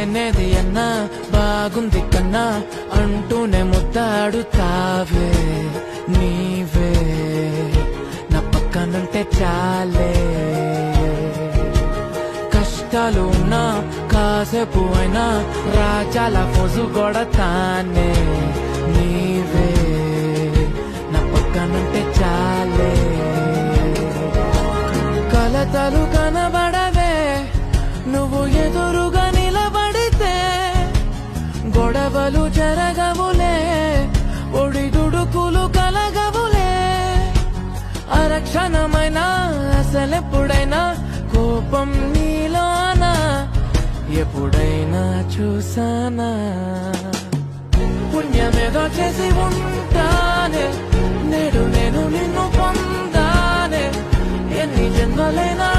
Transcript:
లేనేది అన్నా బాగుంది కన్నా అంటూనే ముద్దాడుతావే నీవే నా పక్కనుంటే చాలే కష్టాలు ఉన్నా కాసేపు అయినా రాజాల ఫోజు కొడతానే నీవే నా పక్కనుంటే చాలే కలతలు కనబడవే నువ్వు ఎదురుగా నిలబడితే గొడవలు జరగవులే ఒడిదుడుకులు కలగవులే అరక్షణమైనా అసలెప్పుడైనా కోపం నీలోనా ఎప్పుడైనా చూసానా పుణ్యమేదో చేసి ఉంటానే నేడు నేను నిన్ను పొందానే ఎన్ని జన్మలైనా